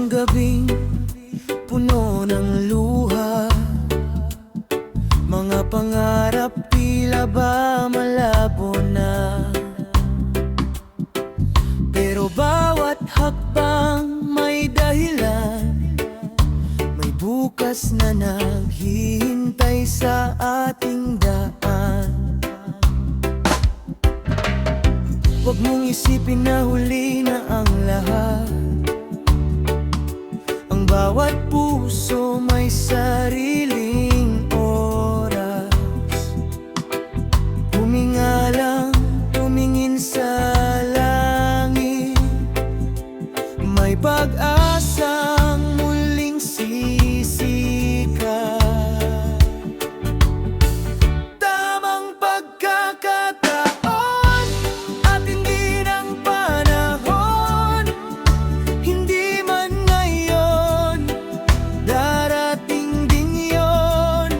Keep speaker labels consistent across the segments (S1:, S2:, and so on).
S1: Isang gabing puno ng luha, mga pangarap tila ba malabo na. Pero bawat hakbang may dahilan, may bukas na naghihintay sa ating daan. Huwag mong isipin na huli na ang lahat. Ang bawat puso may sariling oras. Huminga lang, tumingin sa langit. May pag-asang muling sisikat. Tamang pagkakataon at hindi ng panahon. Hindi man ngayon, darating din yon.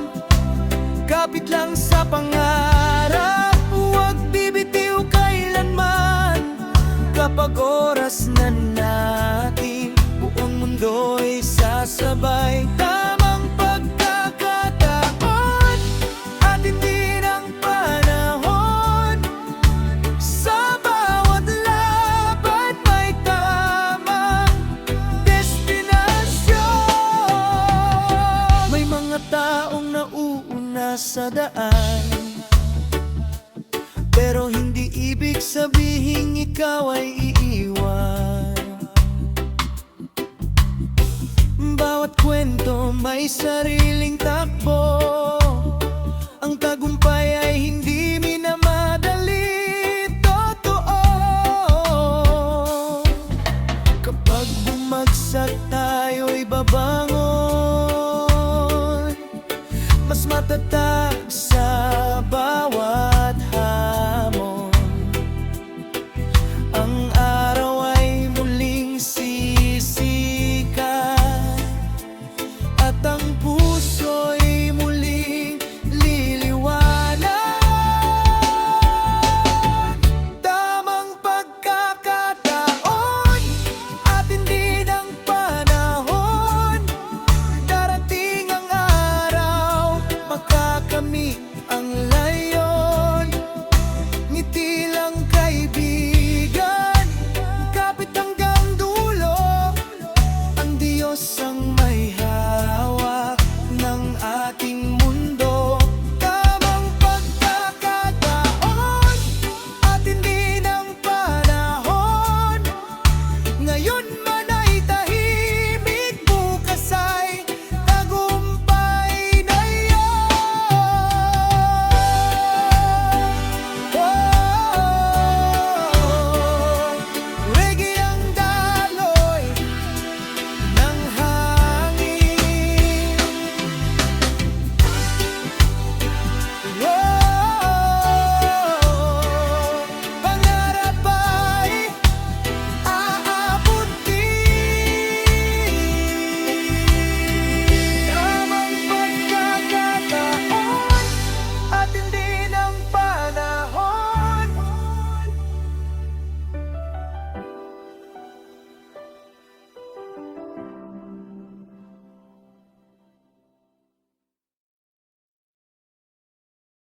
S1: Kapit lang sa pangarap, huwag bibitiw kailanman. Kapag oras na natin, buong mundo'y sasabay. Tamang pagkakataon at hindi ng panahon. Sa bawat laban may tamang destinasyon. May mga taong nauuna sa daan, pero hindi ibig sabihin ikaw ay iiwan. Bawat kwento may sariling takbo. Ang tagumpay ay hindi minamadali. Totoo. Kapag bumagsak tayo'y babangon. Mas matatag sa bawat hamon. Ang araw ay muling sisikat, at ang puso'y muling liliwanag. Tamang pagkakataon at hindi ng panahon. Darating ang araw, makakamit ang layon. Ngiti lang kaibigan, kapit hanggang dulo. Ang Diyos